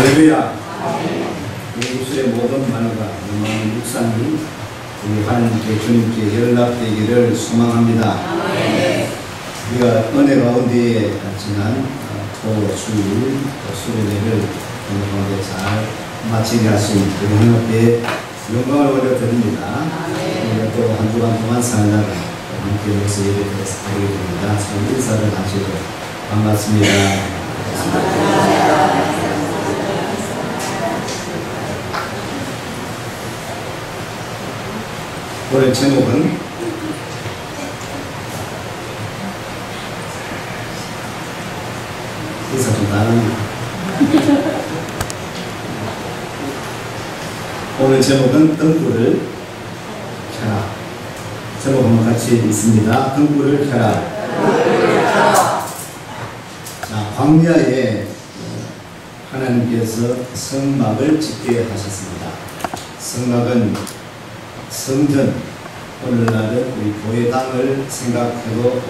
할렐루야. 우리 예수의 모든 말과 모든 묵상이 우리 하나님께 주님께 연락되기를 소망합니다. 우리가 은혜 가운데 지난 토주일 수련회를 오늘 가운데 잘 마치게 하신 우리 하나님 앞에 영광을 올려드립니다. 우리가 또 한 주간 동안 살다가 함께 여기서 예배를 하게 됩니다. 참 인사를 하시고 반갑습니다. 오늘 제목은 인사 좀 나눕니다. 오늘 제목은 등불을 켜라. 제목 한번 같이 있습니다. 등불을 켜라. 자, 광야에 하나님께서 성막을 짓게 하셨습니다. 성막은 성전, 오늘날은 우리 교회당을 생각해도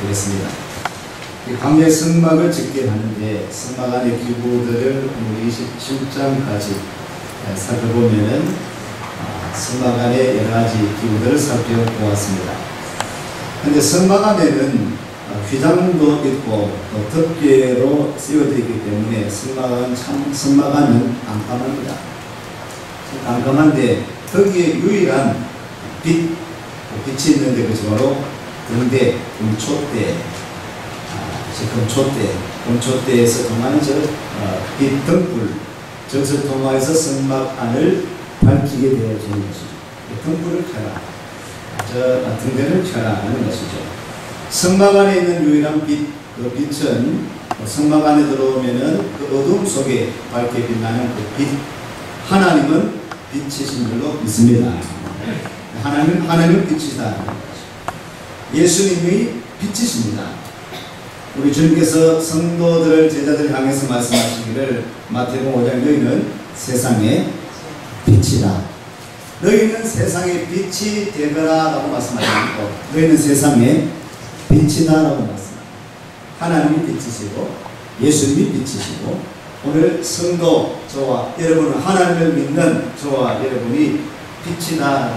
되겠습니다. 광야에 성막을 짓게 하는데 성막 안의 기구들을 27장까지 살펴보면은 성막 안에 여러 가지 기구들을 살펴보았습니다. 그런데 성막 안에는 휘장도 있고 또 덮개로 쓰여져 있기 때문에 성막 안은 깜깜합니다. 깜깜한데 거기에 유일한 빛이 있는데 그것이 바로 등대, 금초대에서 통하는 빛 등불, 저것을 통해서 성막 안을 밝히게 되어지는 것이죠. 등불을 켜라, 등대를 켜라 하는 것이죠. 성막 안에 있는 유일한 빛, 그 빛은 성막 안에 들어오면은 그 어둠 속에 밝게 빛나는 그 빛, 하나님은 빛이신 줄로 믿습니다. 하나님은 빛이다. 예수님이 빛이십니다. 우리 주님께서 성도들을 제자들 향해서 말씀하시기를 마태복음 5장 너희는 세상의 빛이다. 너희는 세상의 빛이 되거라 라고 말씀하셨고 너희는 세상의 빛이다 라고 말씀합니다. 하나님이 빛이시고 예수님이 빛이시고 오늘 성도 저와 여러분은 하나님을 믿는 저와 여러분이 빛이다.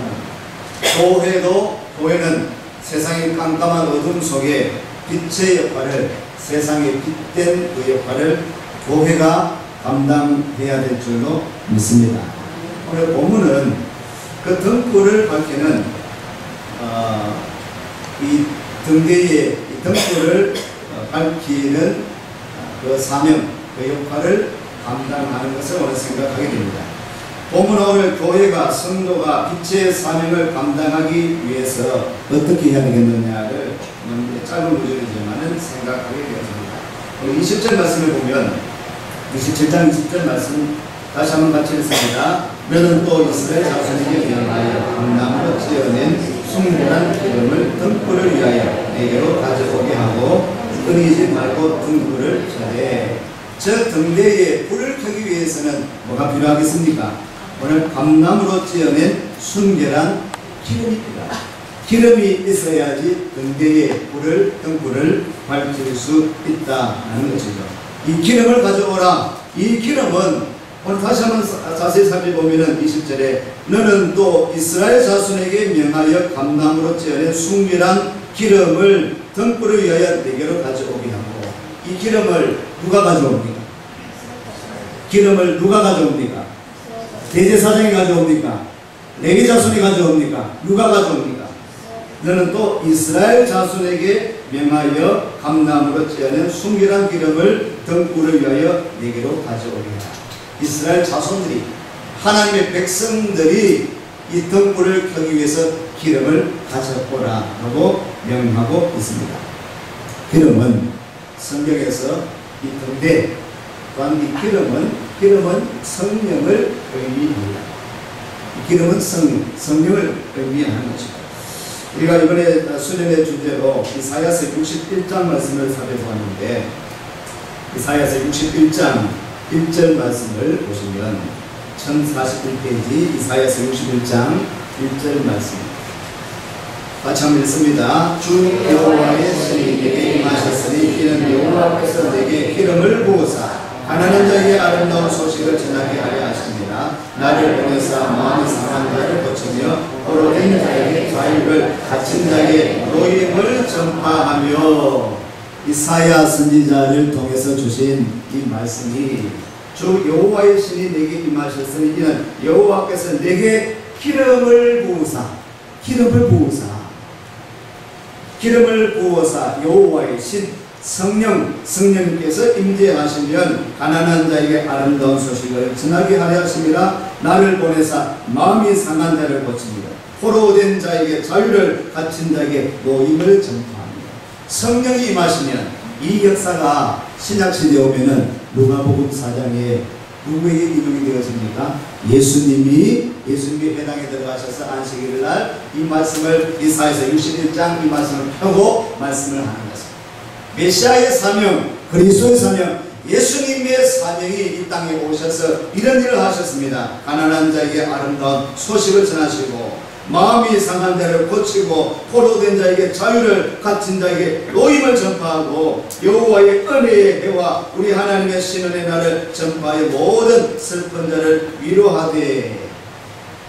교회는 세상의 깜깜한 어둠 속에 빛의 역할을, 세상의 빛된 그 역할을 교회가 감당해야 될 줄로 믿습니다. 오늘 본문은 그 등불을 밝히는 이 등대의 등불을 밝히는 그 사명, 그 역할을 감당하는 것을 오늘 생각하게 됩니다. 본문은 오늘 교회가, 성도가 빛의 사명을 감당하기 위해서 어떻게 해야 되겠느냐를 짧은 구절이지만은 생각하게 되었습니다. 우리 20절 말씀을 보면 27장 20절 말씀 다시 한번 같이 읽습니다. 너는 또 이스라엘 자손에게 명하여 감나무로 찌어낸 숭고한 기름을 등불을 위하여 내게로 가져오게 하고 끊이지 말고 등불을 켜되. 저 등대에 불을 켜기 위해서는 뭐가 필요하겠습니까? 오늘 감나무로 찌어낸 순결한 기름이 필요합니다. 기름이 있어야지 등대에 등불을 밝힐 수 있다는 것이죠. 이 기름을 가져오라. 이 기름은 오늘 다시 한번 자세히 살펴보면 20절에 너는 또 이스라엘 자손에게 명하여 감나무로 찌어낸 순결한 기름을 등불을 위하여 내게로 가져오게 하고. 이 기름을 누가 가져옵니까? 기름을 누가 가져옵니까? 대제사장이 가져옵니까? 레위 자손이 가져옵니까? 누가 가져옵니까? 너는 또 이스라엘 자손에게 명하여 감나무로 찌어낸 순결한 기름을 등불을 위하여 내게로 가져오게 하라. 이스라엘 자손들이, 하나님의 백성들이 이 등불을 켜기 위해서 기름을 가져오라 하고 명하고 있습니다. 기름은 성경에서 이 등대 또한 이 기름은 성령을 의미합니다. 기름은 성령을 의미하는 것입니다. 우리가 이번에 수련의 주제로 이사야서 61장 말씀을 살펴보았는데 이사야서 61장 1절 말씀을 보시면 1041페이지 이사야서 61장 1절 말씀 같이 한번 읽습니다. 주 여호와의 손이 내게 임하셨으니 이는 여호와께서 내게 기름을 부으사 가난한 자에게 아름다운 소식을 전하게 하려 하십니다. 나를 보내사 마음이 상한 자를 고치며 포로된 자에게 자유를 갇힌 자에게 노임을 전파하며. 이사야 선지자를 통해서 주신 이 말씀이 주 여호와의 신이 내게 임하셨으니 이는 여호와께서 내게 기름을 부으사 여호와의 신 성령님께서 임재하시면 가난한 자에게 아름다운 소식을 전하게 하려 하십니다. 나를 보내사 마음이 상한 자를 고칩니다. 포로된 자에게 자유를 갇힌 자에게 노임을 전파합니다. 성령이 임하시면 이 역사가 신약시대에 오면은 누가복음 4장에 누구에게 인용이 되어집니까? 예수님이 회당에 들어가셔서 안식일을 날 이 말씀을 이사야서 61장 이 말씀을 펴고 말씀을 하는 것입니다. 메시아의 사명, 그리스도의 사명, 예수님의 사명이 이 땅에 오셔서 이런 일을 하셨습니다. 가난한 자에게 아름다운 소식을 전하시고 마음이 상한 자를 고치고 포로된 자에게 자유를 갇힌 자에게 노임을 전파하고 여호와의 은혜의 해와 우리 하나님의 신원의 날을 전파하여 모든 슬픈 자를 위로하되.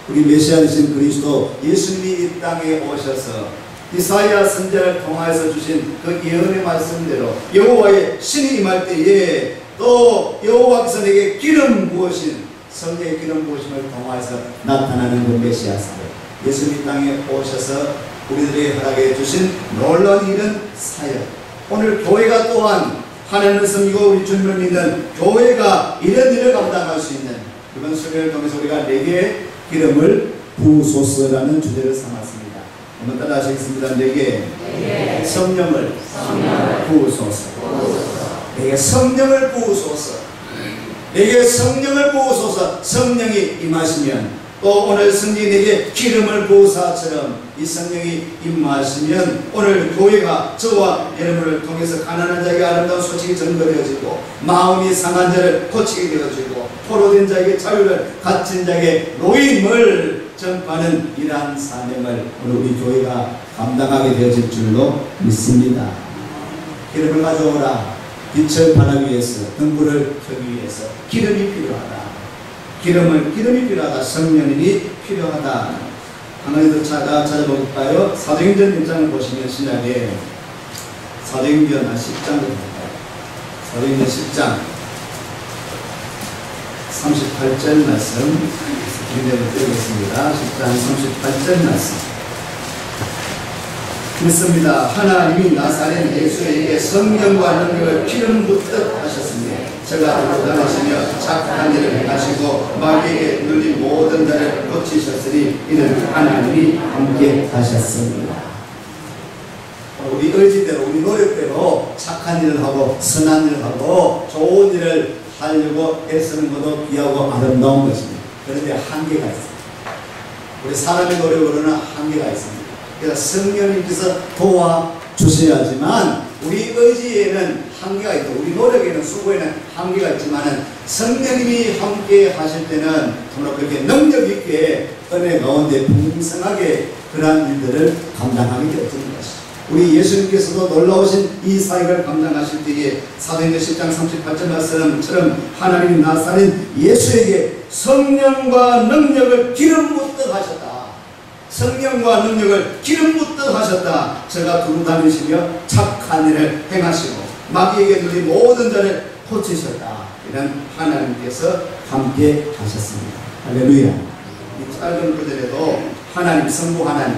우리 메시아이신 그리스도 예수님이 이 땅에 오셔서 이사야 선지자를 통하여서 주신 그 예언의 말씀대로 여호와의 신이 임할 때에 또 여호와께서 내게 기름 부으신 성령의 기름 부으심을 통하여서 나타나는 그 메시아 사역, 예수님 땅에 오셔서 우리들에게 허락해 주신 놀라운 일은 사역. 오늘 교회가 또한 하나님을 섬기고 우리 주님을 믿는 교회가 이런 일을 감당할 수 있는 이번 수련을 통해서 우리가 내게 기름을 부으소서라는 주제를 삼았습니다. 한번 따라 하시겠습니다. 내게 성령을 부으소서. 내게 성령을 부으소서. 내게 성령을 부으소서. 성령이 임하시면 또 오늘 성령이 내게 기름을 부으사처럼 이 성령이 임하시면 오늘 교회가 저와 여러분을 통해서 가난한 자에게 아름다운 소식이 전거되어지고 마음이 상한 자를 고치게 되어지고 포로된 자에게 자유를 갇힌 자에게 노임을 전파하는 이러한 사명을 오늘 우리 교회가 감당하게 되어질 줄로 믿습니다. 기름을 가져오라. 빛을 발하기 위해서, 등불을 켜기 위해서 기름이 필요하다. 기름이 필요하다. 성령이 필요하다. 하나님 더 찾아볼까요? 사도행전 1장을 보시면 신약에 사도행전 10장을 볼까요? 사도행전 10장 38절 말씀 기대를 드리겠습니다. 10장 38절 말씀 믿습니다. 하나님이 나사렛 예수에게 성령과 능력을 기름 붓듯 하셨으며 저가 도전하시며 착한 일을 행하시고 마귀에게 눌린 모든 자를 고치셨으니 이는 하나님이 함께 하셨습니다. 우리 의지대로 우리 노력대로 착한 일을 하고 선한 일을 하고 좋은 일을 하려고 애쓰는 것도 귀하고 아름다운 것입니다. 그런데 한계가 있습니다. 우리 사람의 노력으로는 한계가 있습니다. 그래서 성령님께서 도와주셔야지만 우리 의지에는 한계가 있고 우리 노력에는 수고에는 한계가 있지만 성령님이 함께 하실 때는 정말 그렇게 능력 있게 은혜 가운데 풍성하게 그러한 일들을 감당하게 되어지는 것이죠. 우리 예수님께서도 놀라우신 이 사역을 감당하실 때에 사도행전 10장 38절 말씀처럼 하나님 나사렛 예수에게 성령과 능력을 기름 붓듯 하셨다. 성령과 능력을 기름 붓듯 하셨다. 저가 두루 다니시며 착한 일을 행하시고 마귀에게 눌린 모든 자를 고치셨다. 이런 하나님께서 함께 하셨습니다. 할렐루야. 이 짧은 구절에도 하나님, 성부 하나님,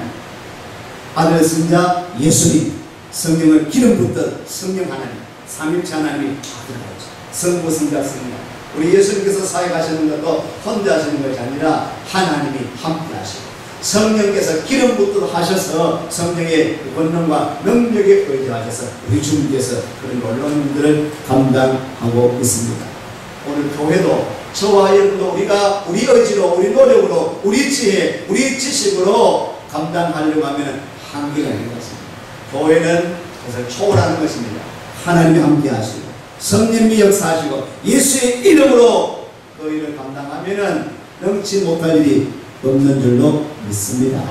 아들 성자 예수님, 성령을 기름 붓듯 성령 하나님, 삼일체 하나님이 아들하죠. 성부, 성자, 성령. 우리 예수님께서 사역하시는 것도 혼자 하시는 것이 아니라 하나님이 함께 하시고 성령께서 기름 붓듯 하셔서 성령의 권능과 능력에 의지하셔서 우리 주님께서 그런 놀라운 일들을 감당하고 있습니다. 오늘 교회도 저와 여러분도 우리가 우리 의지로 우리 노력으로 우리 지혜 우리 지식으로 감당하려고 하면 한계가 있는 것입니다. 교회는 그것을 초월하는 것입니다. 하나님이 함께 하시고 성령님이 역사하시고 예수의 이름으로 그 일을 감당하면 능치 못할 일이 없는 줄로 믿습니다.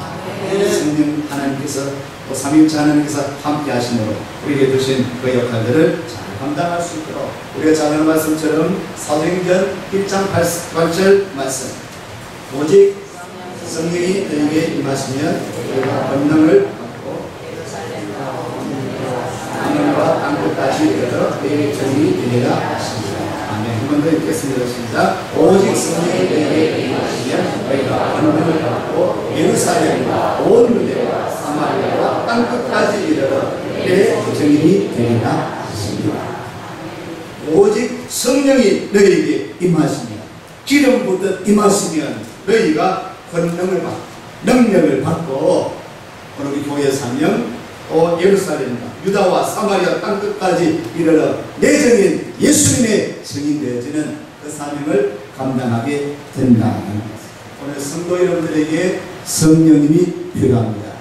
성령 하나님께서 또 삼위일체 하나님께서 함께 하심으로 우리에게 주신 그 역할들을 잘 감당할 수 있도록 우리가 잘 아는 말씀처럼 사도행전 1장 8절 말씀, 오직 성령이 너희에게 임하시면 너희가 권능을 받고 하늘과 땅끝까지 이르러 너희의 증인이 되리라 하십니다. 아멘. 한 번 더 읽겠습니다. 시작. 오직 성령이 너희에게 임하시면 너희가 권능을 받고 예루살렘과 온 유대와 사마리아와 땅끝까지 이르러 너희의 증인이 되리라 하십니다. 오직 성령이 너희에게 임하시면, 기름 붓듯 임하시면 너희가 권능을 받고 능력을 받고 오늘 교회 사명 예루살렘과 유다와 사마리아 땅끝까지 이르러 내 증인 예수님의 증인 되어지는 그 사명을 감당하게 된다는 것. 오늘 성도 여러분들에게 성령님이 필요합니다.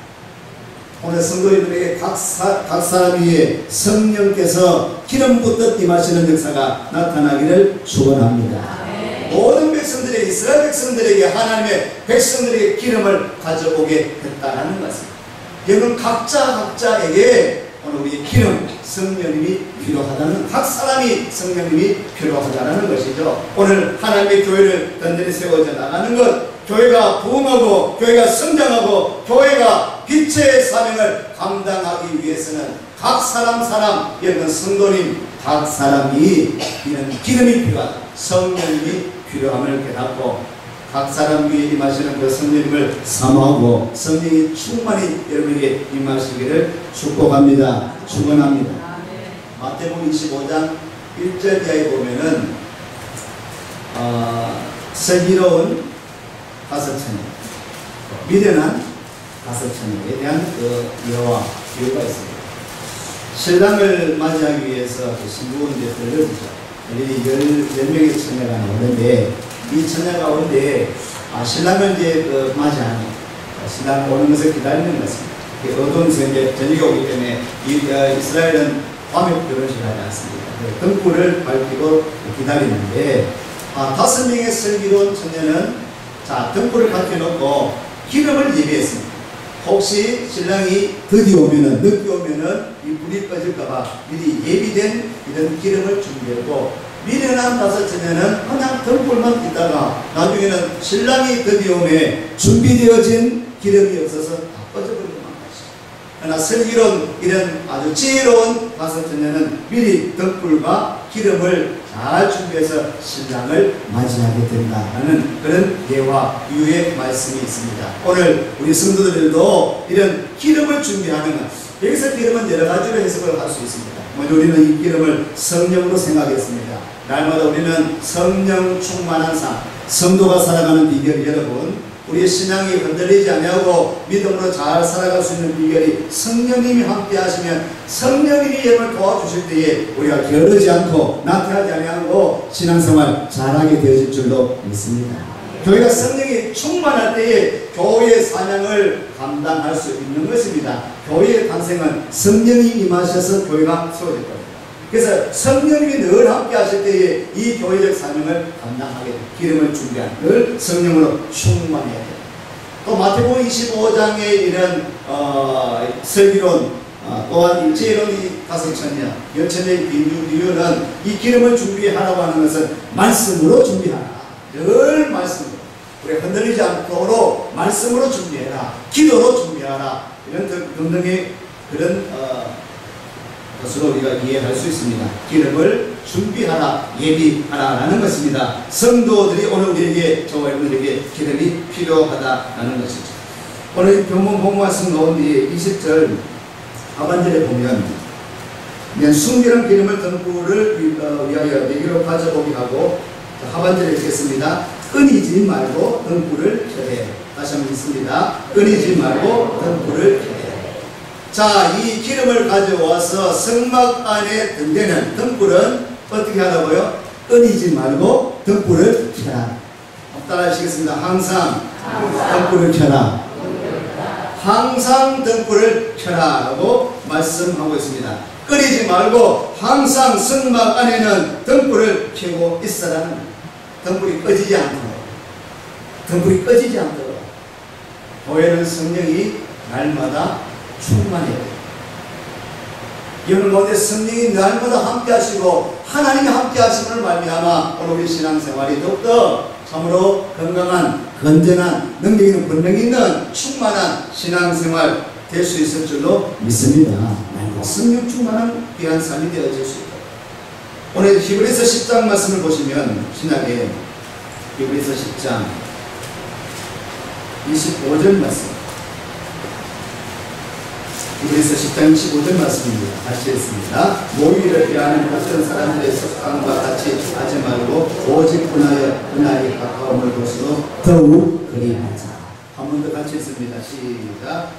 오늘 성도 여러분들에게 각 사람 위에 성령께서 기름 붓듯 임하시는 역사가 나타나기를 축원합니다. 모든 백성들에게, 이스라엘 백성들에게, 하나님의 백성들에게 기름을 가져오게 했다는 것입니다. 여러분 각자에게 오늘 우리 기름, 성령님이 필요하다는, 각 사람이 성령님이 필요하다는 것이죠. 오늘 하나님의 교회를 든든히 세워져 나가는 것, 교회가 부흥하고 교회가 성장하고 교회가 빛의 사명을 감당하기 위해서는 각 사람 여러분 성도님 각 사람이 이런 기름이 필요하다, 성령님이 필요함을 깨닫고 각 사람 위에 임하시는 그 성령님을 사모하고 성령이 충만히 여러분에게 임하시기를 축복합니다. 축원합니다. 마태복음 25장 1절 이하에 보면은 슬기로운 5처녀, 미련한 5처녀에 대한 그 비유가 있습니다. 신랑을 맞이하기 위해서 신부는 이제 들려주죠. 10명의 처녀가 나오는데 이 처녀 가운데 신랑을 이제 맞이하는, 신랑 오는 것을 기다리는 것입니다. 어두운 이제 저녁이 오기 때문에 이스라엘은 밤에 결혼식을 하지 않습니다. 등불을 밝히고 기다리는데 5명의 슬기로운 처녀는 등불을 밝혀놓고 기름을 예비했습니다. 혹시 신랑이 늦게 오면은 이 불이 꺼질까봐 미리 예비된 이런 기름을 준비했고, 미련한 5처녀는 그냥 등불만 있다가 나중에는 신랑이 드디어 오면 준비되어진 기름이 없어서 다 꺼져버리고 만 것이죠. 그러나 슬기로운 이런 아주 지혜로운 5처녀는 미리 등불과 기름을 잘 준비해서 신랑을 맞이하게 된다는 그런 예와 비유의 말씀이 있습니다. 오늘 우리 성도들도 이런 기름을 준비하는 것, 여기서 기름은 여러 가지로 해석을 할 수 있습니다. 먼저 우리는 이 기름을 성령으로 생각했습니다. 날마다 우리는 성령 충만한 삶, 성도가 살아가는 비결이, 여러분 우리의 신앙이 흔들리지 아니하고 믿음으로 잘 살아갈 수 있는 비결이 성령님이 함께 하시면, 성령님이 여러분을 도와주실 때에 우리가 게으르지 않고 나태하지 아니하고 신앙생활 잘하게 되어질 줄로 믿습니다. 교회가 성령이 충만할 때에 교회의 사명을 감당할 수 있는 것입니다. 교회의 탄생은 성령이 임하셔서 교회가 세워질 겁니다. 그래서 성령님이 늘 함께 하실 때에 이 교회적 사명을 감당하게 됩니다. 기름을 준비한, 늘 성령으로 충만해야 됩니다. 또 마태복음 25장에 이런 슬기로운 또한 지혜로운 이 5처녀, 10처녀의 비유는 이 기름을 준비하라고 하는 것은 말씀으로 준비하라. 늘 말씀으로. 우리 흔들리지 않도록 말씀으로 준비해라. 기도로 준비하라. 이런 등등의 그런 것으로 우리가 이해할 수 있습니다. 기름을 준비하라, 예비하라라는 것입니다. 성도들이 오늘 우리에게, 저와 여러분들에게 기름이 필요하다라는 것이죠. 오늘 본문 말씀 가운데 20절 하반절에 보면 순결한 기름을 등불을 위하여 내기로 가져오게 하고, 하반절에 읽겠습니다. 끊이지 말고 등불을 켜래. 다시 한번 읽습니다. 끊이지 말고 등불을 켜래. 자, 이 기름을 가져와서 성막 안에 든대는 등불은 어떻게 하라고요? 끊이지 말고 등불을 켜라. 따라 하시겠습니다. 항상 등불을 켜라. 항상 등불을 켜라 라고 말씀하고 있습니다. 끊이지 말고 항상 성막 안에는 등불을 켜고 있어라는, 등불이 꺼지지 않도록 교회는 성령이 날마다 충만해야 돼요. 여러분 가운데 성령이 날마다 함께 하시고 하나님이 함께 하심을 말미암아 오늘 우리 신앙생활이 더욱더 참으로 건강한 건전한 능력 있는 권능 있는 충만한 신앙생활 될 수 있을 줄로 믿습니다. 성령 충만한 귀한 삶이 되어질 수 있다. 오늘 히브리서 10장 말씀을 보시면 신약에 히브리서 10장 25절 말씀, 히브리서 10장 25절 말씀입니다. 같이 했습니다. 모의를 피하는 어떤 사람들의 습관과 같이 하지 말고 오직 그날이 가까움을 보시고 더욱 그리하자. 한 번 더 같이 했습니다. 시작.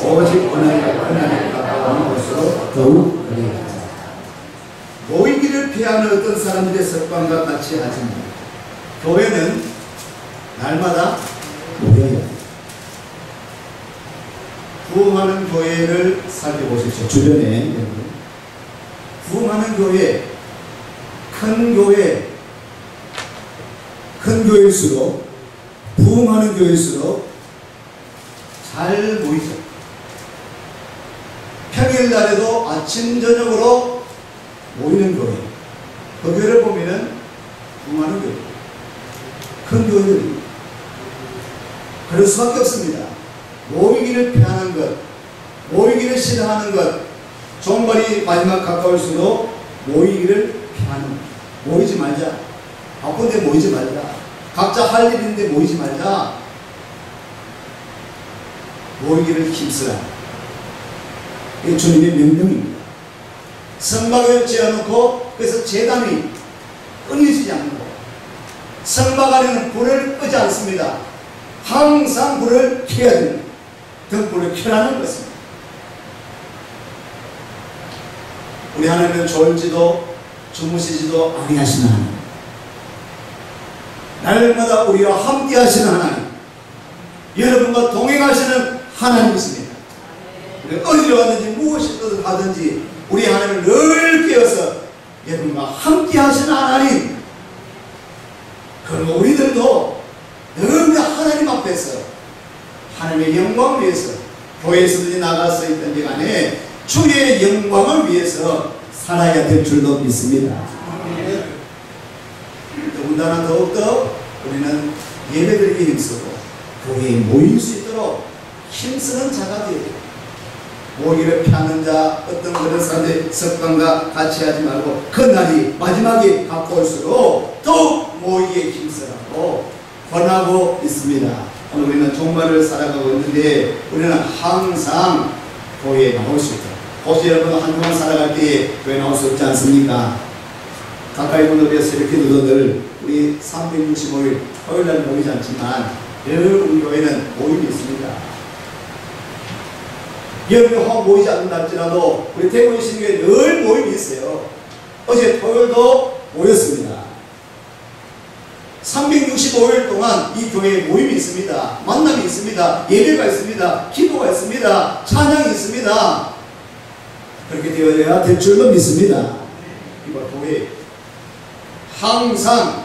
오직 그날이 가까움을 보시고 더욱 그리하자. 모이기를 피하는 어떤 사람들의 습관과 같이 하지 말고. 교회는 날마다 모여야 부흥하는 교회를 살펴보십시오. 주변에 부흥하는 교회, 큰 교회일수록 부흥하는 교회일수록 잘 모이죠. 평일날에도 아침 저녁으로 모이는 교회, 그 교회를 보면은 부흥하는 교회, 큰 교회들입니다. 그럴 수밖에 없습니다. 모이기를 피하는 것, 모이기를 싫어하는 것, 종말이 마지막 가까울수록 모이기를 피하는 것. 모이지 말자. 바쁜데 모이지 말자. 각자 할 일인데 모이지 말자. 모이기를 힘쓰라. 이게 주님의 명령입니다. 성막을 지어놓고 그래서 제단이 끊이지 않는 것. 성막 안에는 불을 끄지 않습니다. 항상 불을 켜야 됩니다. 등불을 켜라는 것입니다. 우리 하나님은 졸지도 주무시지도 아니하시는 하나님, 날마다 우리와 함께 하시는 하나님, 여러분과 동행하시는 하나님이십니다. 우리가 어디로 가든지 무엇이든 하든지 우리 하나님을 늘 깨어서 여러분과 함께 하시는 하나님, 그리고 우리들도 늘 하나님 앞에서 하나님의 영광을 위해서 교회에서든지 나가서 있든지 간에 주의 영광을 위해서 살아야 될 줄로 믿습니다. 더군다나 더욱더 우리는 예배드리기 힘쓰고 교회에 모일 수 있도록 힘쓰는 자가 되어야 됩니다. 모이기를 피하는 자, 어떤 그런 사람들의 습관과 같이 하지 말고 그날이 마지막에 가까울수록 더욱 모이기에 힘쓰라고 권하고 있습니다. 오늘 우리는 종말을 살아가고 있는데 우리는 항상 교회에 나올 수 있다. 혹시 여러분 한동안 살아갈 때에 교회에 나올 수 없지 않습니까? 가까이 보는 우리의 새벽 기도들 우리 365일 토요일날 모이지 않지만 늘 우리 교회는 모임이 있습니다. 여러분이 혹 모이지 않는다할지라도 우리 대구의 신교회에 늘 모임이 있어요. 어제 토요일도 모였습니다. 365일 동안 이 교회에 모임이 있습니다. 만남이 있습니다. 예배가 있습니다. 기도가 있습니다. 찬양이 있습니다. 그렇게 되어야 될 줄로 믿습니다. 이번 교회 항상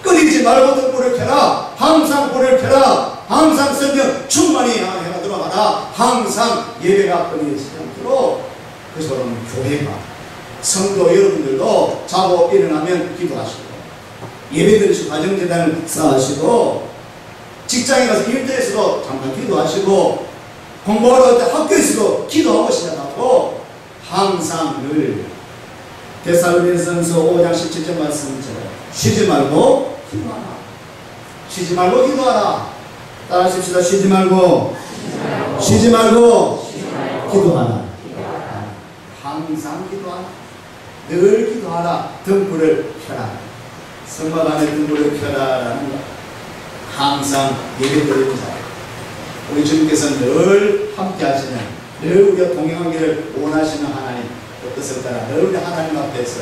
끊이지 말고 등불을 켜라. 항상 불을 켜라. 항상 성령 충만히 해가 들어가라. 항상 예배가 끊이지 않도록 그처럼 교회가 성도 여러분들도 자고 일어나면 기도하시고 예배드리시고 가정재단을 쌓으시고 직장에 가서 일터에서도 잠깐 기도하시고 공부하러 갈 때 학교에서도 기도하고 시작하고 항상 늘 데살로니가전서 5장 17절 말씀처럼 쉬지 말고 기도하라. 쉬지 말고 기도하라. 따라하십시다. 쉬지 말고 기도하라. 항상 기도하라. 늘 기도하라. 등불을 켜라. 성막 안에 등불을 켜라라는 것. 항상 예배드리는 자. 우리 주님께서 늘 함께 하시는, 늘 우리가 동행하기를 원하시는 하나님, 어떠실까라. 늘 우리 하나님 앞에서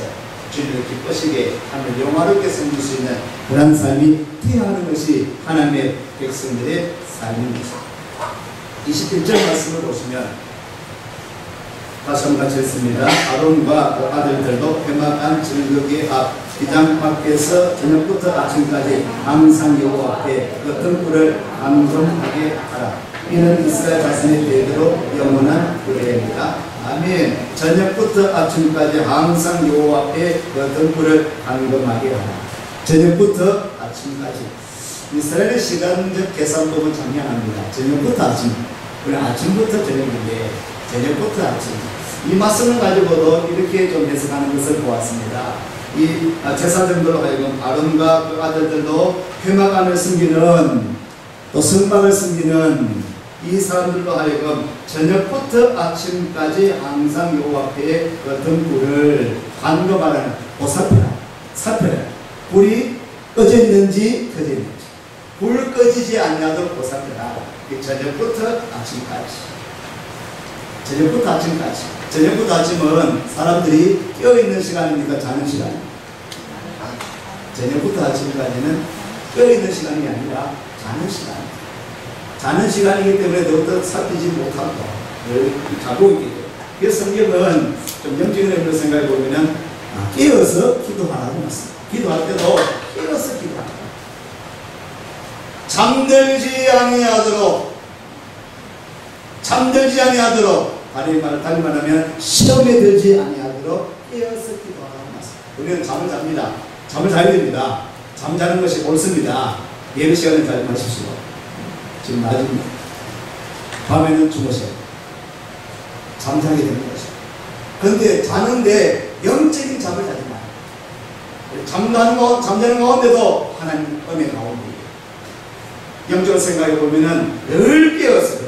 주님을 기쁘시게 하나님을 영화롭게 섬길 수 있는 그런 삶이 되어야 하는 것이 하나님의 백성들의 삶입니다. 21절 말씀을 보시면 다시 한번 같이 읽습니다. 아론과 그 아들들도 회막안 즐겁게 앞 기장 밖에서 저녁부터 아침까지 항상 여호와 앞에 그 등불을 감금하게 하라. 이는 이스라엘 자손의 대대로 영원한 규례입니다. 아멘. 저녁부터 아침까지 항상 여호와 앞에 그 등불을 감금하게 하라. 저녁부터 아침까지. 이스라엘의 시간적 계산법은 장난합니다. 저녁부터 아침. 우리 아침부터 저녁인데 저녁부터 아침. 이 말씀을 가지고도 이렇게 좀 해석하는 것을 보았습니다. 이 제사장들로 하여금 아론과 그 아들들도 회막안을 숨기는 또 성막을 숨기는 이 사람들로 하여금 저녁부터 아침까지 항상 여호와 앞에 그 등불을 감금하라는 살펴라. 불이 꺼져 있는지 켜져 있는지. 불 꺼지지 않냐도록 살펴라. 저녁부터 아침까지. 저녁부터 아침은 사람들이 깨어있는 시간입니까? 자는 시간입니까? 저녁부터 아침까지는 깨어있는 시간이 아니라 자는 시간입니다. 자는 시간이기 때문에 더욱더 살피지 못하고 늘 자고 있게 돼요. 그래서 성경은 좀 영적인 의미로 생각해 보면은 깨어서 기도하라고 했습니다. 기도할 때도 깨어서 기도하라. 잠들지 아니하도록 다리 말하면 시험에 들지 아니하도록 깨어서 기도하라고 했습니다. 우리는 잠을 잡니다. 잠을 자야 됩니다. 잠 자는 것이 옳습니다. 예배 시간에 자지 마십시오. 지금 낮입니다. 밤에는 주무셔야 잠자게 되는 것이죠. 그런데 자는데 영적인 잠을 자지 마요. 잠자는 가운데도 하나님 은혜 가운데 영적으로 생각해 보면은 늘 깨어서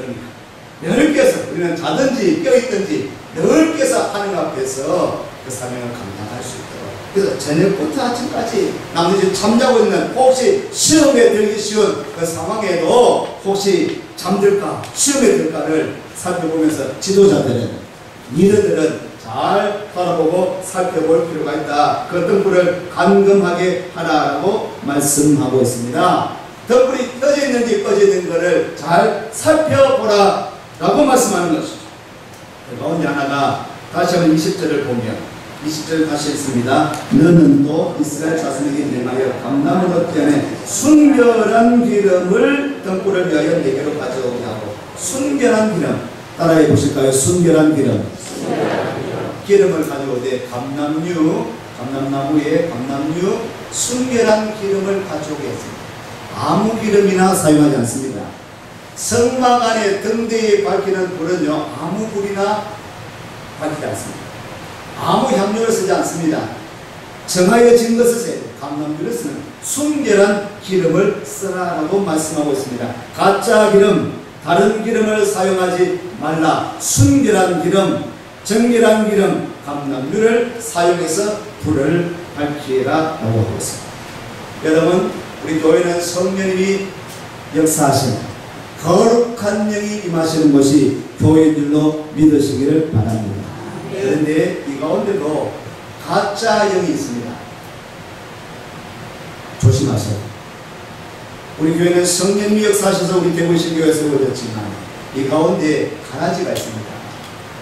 늘 깨어서 우리는 자든지 깨어있든지 늘 깨어서 하나님 앞에서 그 사명을 감당할 수 있도록. 그래서 저녁부터 아침까지 남들이 잠자고 있는 혹시 시험에 들기 쉬운 그 상황에도 혹시 잠들까 시험에 들까를 살펴보면서 지도자들은 리더들은 잘 바라보고 살펴볼 필요가 있다. 그 등불을 감금하게 하라고 말씀하고 있습니다. 등불이 꺼져 있는지 꺼져 있는 것을 잘 살펴보라 라고 말씀하는 것이죠. 그 가운데 하나가 다시 한번 20절을 보면 20절 다시 읽습니다. 너는 또 이스라엘 자손에게 명하여 감람을 얻기 전에 순결한 기름을 등불을 위하여 내게로 가져오게 하고. 순결한 기름 따라해 보실까요? 순결한 기름. 기름을 가져오되 감람나무에 감람류 순결한 기름을 가져오게 했습니다. 아무 기름이나 사용하지 않습니다. 성막 안에 등대에 밝히는 불은요 아무 불이나 밝히지 않습니다. 아무 향료를 쓰지 않습니다. 정하여진 것을 써야 돼요. 감람류를 쓰는 순결한 기름을 쓰라라고 말씀하고 있습니다. 가짜 기름, 다른 기름을 사용하지 말라. 순결한 기름, 정결한 기름, 감람류를 사용해서 불을 밝히라 라고 하고 있습니다. 여러분, 우리 교회는 성령님이 역사하시는 거룩한 영이 임하시는 것이 교회들로 믿으시기를 바랍니다. 그런데 이 가운데도 가짜 영이 있습니다. 조심하세요. 우리 교회는 성령님이 역사하셔서 우리 대구신교회에 세워졌지만 이 가운데 가라지가 있습니다.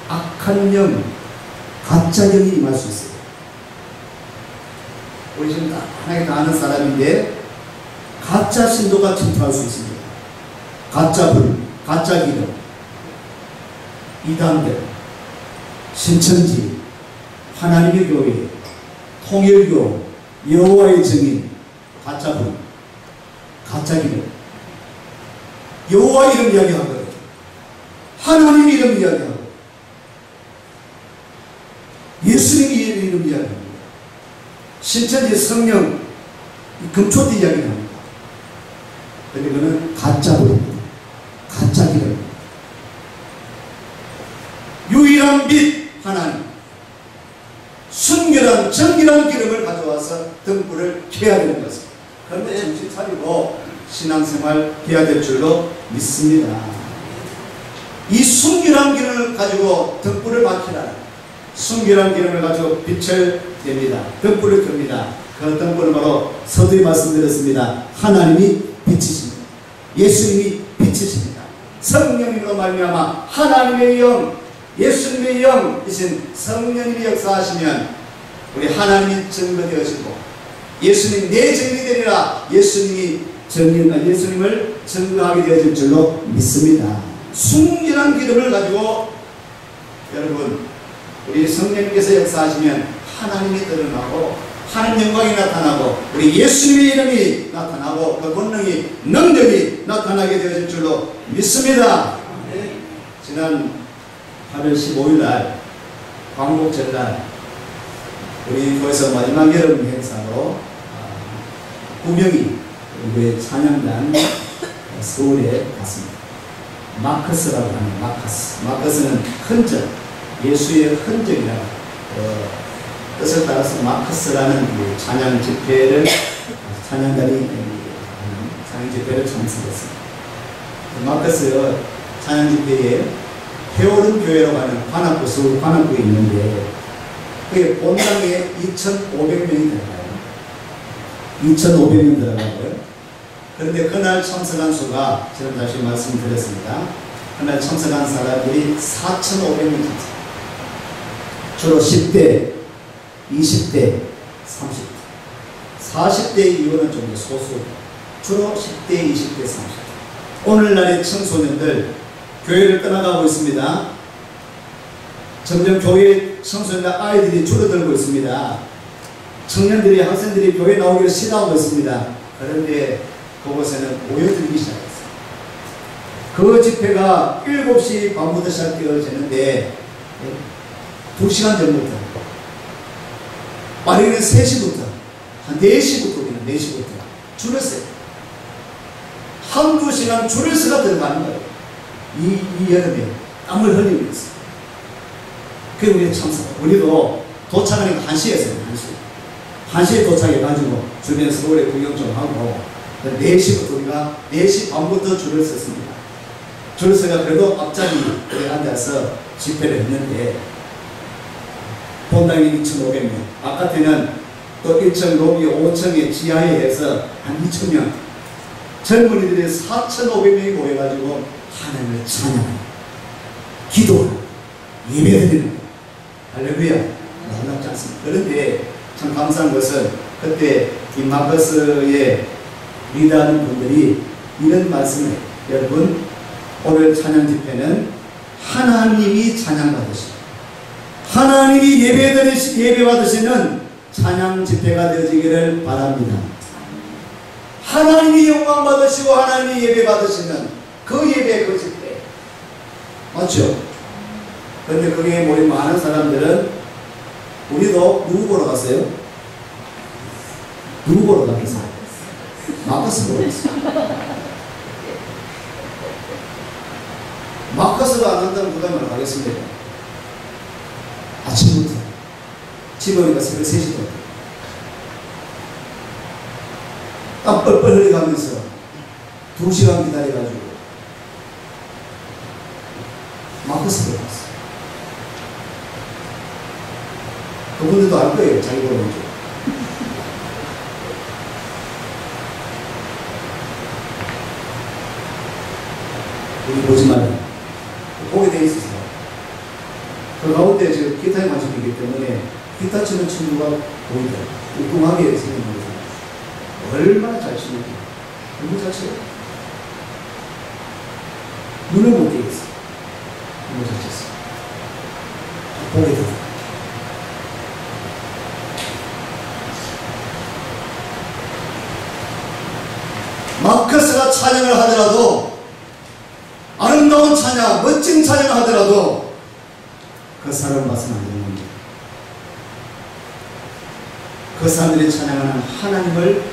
악한 영, 가짜 영이 임할 수 있어요. 우리 지금 하나님 다 아는 사람인데 가짜 신도가 침투할 수 있습니다. 가짜 불, 가짜 기름, 이단들, 신천지, 하나님의 교회, 통일교, 여호와의 증인, 가짜 불, 가짜 기름. 여호와 이름 이야기하거든. 하나님 이름 이야기하고 예수님 이름 이야기합니다. 신천지 성령 금초대 이야기합니다. 그런데 그는 가짜 불입니다. 가짜 기름. 유일한 빛 하나님, 순결한 정결한 기름을 가져와서 등불을 켜야 되는 것입니다. 그런데 정신 차리고 신앙생활 해야 될 줄로 믿습니다. 이 순결한 기름을 가지고 등불을 밝히라. 순결한 기름을 가지고 빛을 냅니다. 등불을 켭니다. 그 등불은 바로 서두에 말씀드렸습니다. 하나님이 빛이십니다. 예수님이 빛이십니다. 성령님으로 말미암아 하나님의 영, 예수님의 영이신 성령님이 역사하시면 우리 하나님이 증거되어지고 예수님 내 정이 되리라. 예수님을 증거하게 되어질 줄로 믿습니다. 순결한 기름을 가지고 여러분 우리 성령님께서 역사하시면 하나님이 드러나고 하나님 영광이 나타나고 우리 예수님의 이름이 나타나고 그 권능이 능력이 나타나게 되어질 줄로 믿습니다. 지난 8월 15일 날 광복절날 우리 교회에서 마지막 여름 행사로 9명이 우리의 찬양단 서울에 갔습니다. 마커스라고 하는 마커스는 흔적, 예수의 흔적이라고 뜻을 따라서 마커스라는 찬양 집회를 찬양단이 찬양 집회를 참석했습니다. 마커스 찬양 집회에 회오른 교회라고 하는 관악구, 서울 관악구에 있는데 그게 본당에 2,500명이 들어가요. 2,500명 들어가고요. 그런데 그날 참석한 수가 지금 다시 말씀드렸습니다. 그날 참석한 사람들이 4,500명 참석. 주로 10대, 20대, 30대, 40대 이후는 좀 더 소수. 주로 10대, 20대, 30대. 오늘날의 청소년들 교회를 떠나가고 있습니다. 점점 교회 청소년 아이들이 줄어들고 있습니다. 청년들이 학생들이 교회 나오기를 싫어하고 있습니다. 그런데 그곳에는 모여들기 시작했어요. 그 집회가 7시 반부터 시작되어지는데 2시간 전부터 빠르게는 3시부터 한 4시부터 줄을 서요. 한두 시간 줄을 서가 들어가는 거예요. 이 여름에 땀을 흘리고 있어요. 그리고 우리 참석, 우리도 도착하니까 1시였어요. 1시에 도착해가지고 주변 서울에 구경 좀 하고 4시부터 우리가 4시 반부터 줄을 섰습니다. 줄을 서가 그래도 앞자리에 앉아서 집회를 했는데 본당이 2,500명, 바깥에는 또 1층 로비 5층에 지하에 해서 한 2,000명, 젊은이들이 4,500명이 모여가지고 하나님을 찬양하고 기도하고 예배드리는 거예요. 할렐루야. 놀랍지 않습니까? 그런데 참 감사한 것은 그때 이 마커스의 리더하는 분들이 이런 말씀을 해요. 여러분 오늘 찬양 집회는 하나님이 찬양받으시고 하나님이 예배받으시는 찬양 집회가 되어지기를 바랍니다. 하나님이 영광 받으시고 하나님이 예배받으시는 그 예배 그 집회 맞죠? 그런데 거기에 모인 많은 사람들은 우리도 누구 보러 갔어요? 누구 보러 갔겠어요? 마커스 보러 갔어요. 마커스가 안 한다면 부담을 가겠습니다. 아침부터 집에 오니까 새벽 3시도 땀 뻘뻘 흘려가면서 2시간 기다려가지고 마커스를 봤어요. 그분들도 알 거예요. 자기 보러 온 줄. 우리 보지 말아요. 보게 돼 있어서. 그 가운데 지금 기타에 관심이기 때문에 기타 치는 친구가 보이더라고요. 뚱뚱하게 생긴 거죠. 얼마나 잘 치는지. 너무 잘 쳐요. 눈을 못 띄겠어요. 너무 잘 쳤어요. 보게 돼요. 마커스가 찬양을 하더라도 아름다운 찬양, 멋진 찬양을 하더라도 그 사람을 봐서는 안 되는 겁니다. 그 사람들이 찬양하는 하나님을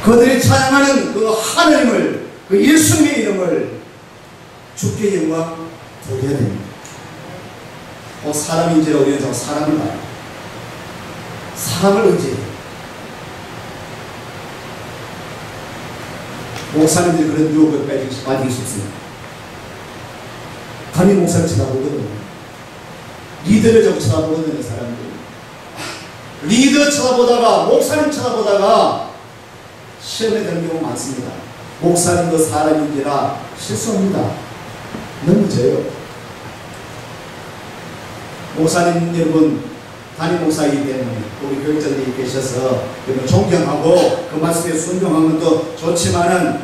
그들이 찬양하는 그 하나님을, 그 예수님의 이름을 주께 영광 돌려야 됩니다. 사람인지라 우리는 사람을 봐요. 사람을 의지해요. 목사님들이 그런 유혹에 빠지기 쉽습니다. 담임 목사를 쳐다보거든요. 리더를 좀 쳐다보거든요, 사람들이. 리더 쳐다보다가, 목사님 쳐다보다가 시험에 드는 경우 많습니다. 목사님도 사람인지라 실수합니다. 넘어져요. 목사님 여러분, 담임 목사이기 때문에 우리 교육자들이 계셔서 존경하고 그 말씀에 순종하는 것도 좋지만은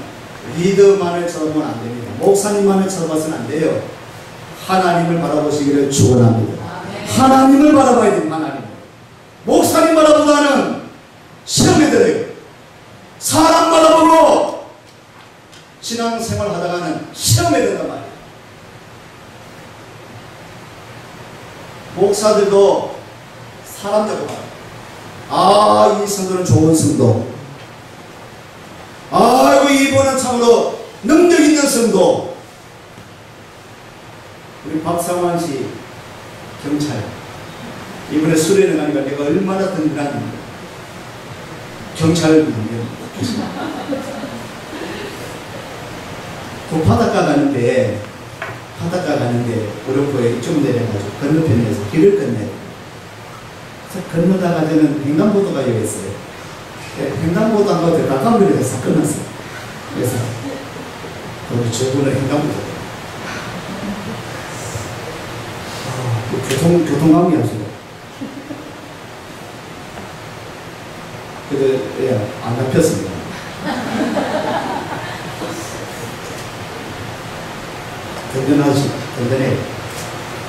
리더만을 쳐다보면 안 됩니다. 목사님만을 쳐다봐서는 안 돼요. 하나님을 바라보시기를 축원합니다. 하나님을 바라봐야 됩니다. 하나님. 목사님 바라보다는 시험에 들어요. 사람 바라보고 신앙생활 하다가는 시험에 든단 말이에요. 목사들도 사람들도 봐요. 아, 이 성도는 좋은 성도. 아이고, 이분은 참으로 능력 있는 성도. 우리 박상환 씨 경찰. 이번에 수련회 가니까 내가 얼마나 든든한지. 경찰 그 바닷가 가는데 오른포에 이쪽 내려가지고 건너편에서 길을 건너요. 그래서 건너다가 저는 횡단보도가 여기 있어요. 횡단보도 한 번 더 가까운 거리에서 끝났어요. 그래서 우리 저분은 횡단보도 교통감이 하시고 그래서 안 잡혔습니다. 든든해.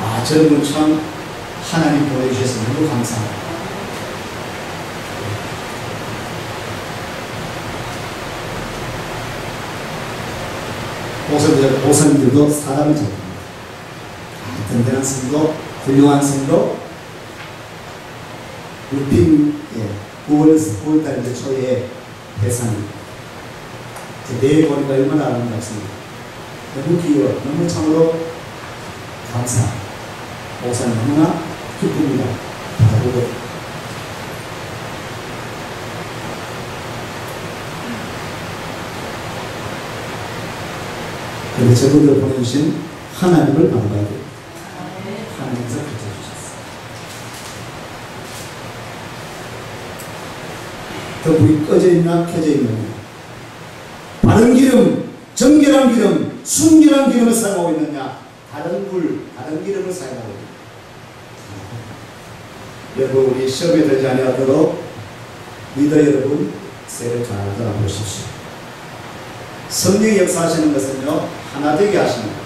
아, 저런 분 참 하나님 보내주셔서 너무 감사합니다. 보선들도 사람을 잡습니다. 든든한 성도, 훌륭한 성도, 루핑, 9월달 초에 대상. 내 머리가 얼마나 아름답습니다. 너무 귀여워. 너무 참으로 감사. 목사님 너무나 기쁩니다. 바라보고. 그런데 저분들 보내주신 하나님을 바라봐야 됩니다. 하나님께서 붙여주셨어요. 더 불이 꺼져 있나 켜져 있느냐. 바른 기름, 정결한 기름, 순결한 기름을 사용하고 있느냐, 다른 기름을 사용하고 있느냐. 여러분, 우리 시험에 들지 아니하도록 리더 여러분, 셀을 잘 돌아보십시오. 성령이 역사하시는 것은요, 하나 되게 하십니다.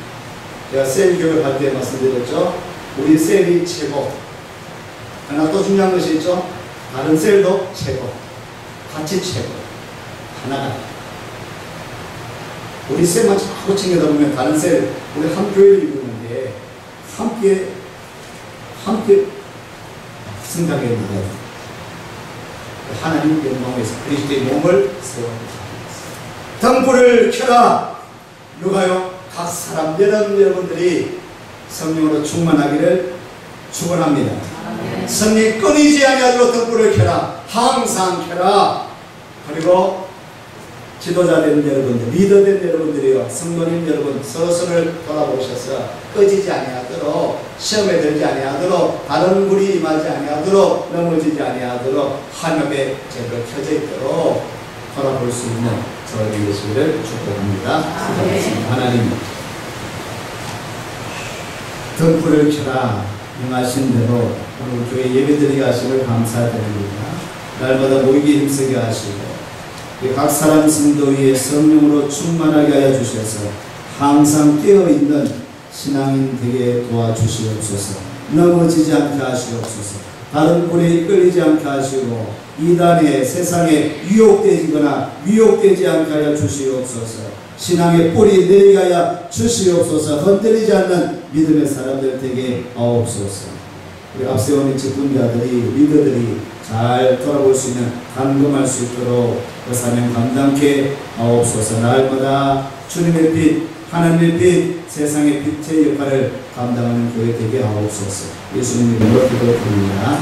제가 셀 교육을 할 때 말씀드렸죠. 우리 셀이 최고. 하나 또 중요한 것이 있죠. 다른 셀도 최고. 같이 최고. 하나가. 우리 셀만 자꾸 챙겨다 보면 다른 셀, 우리 한 교회를 이루는데 함께 승당에 나가요. 하나님 영광에서 그리스도의 몸을 세워줍니다. 등불을 켜라. 누가요? 각 사람 여러분들이 성령으로 충만하기를 축원합니다. 성령 끊이지 아니하도록 등불을 켜라. 항상 켜라. 그리고 지도자된 여러분들, 리더된 여러분들이요, 성도님 여러분, 스스로를 돌아보셔서 꺼지지 아니하도록, 시험에 들지 아니하도록, 다른 불이 임하지 아니하도록, 넘어지지 아니하도록 하늘에 제대로 켜져 있도록 돌아볼 수 있는 저에게 예수를 축복합니다. 하나님, 등불을 켜라 명하신 대로 오늘 교회 예배드리게 하시길 감사드립니다. 날마다 모이게 힘쓰게 하시고 각 사람 성도 위에 성령으로 충만하게 하여 주셔서 항상 깨어있는 신앙인 되게 도와주시옵소서. 넘어지지 않게 하시옵소서. 다른 불에 이끌리지 않게 하시고 이단에 세상에 유혹되거나 미혹되지 않게 하여 주시옵소서. 신앙의 뿌리 내리게 하여 주시옵소서. 흔들리지 않는 믿음의 사람들 되게 하옵소서. 우리 앞세운 직분자들이, 리더들이 잘 돌아볼 수 있는, 감금할 수 있도록 그 사명 감당케 하옵소서. 날마다 주님의 빛, 하나님의 빛, 세상의 빛의 역할을 감당하는 교회 되게 하옵소서. 예수님의 이름으로 기도드립니다.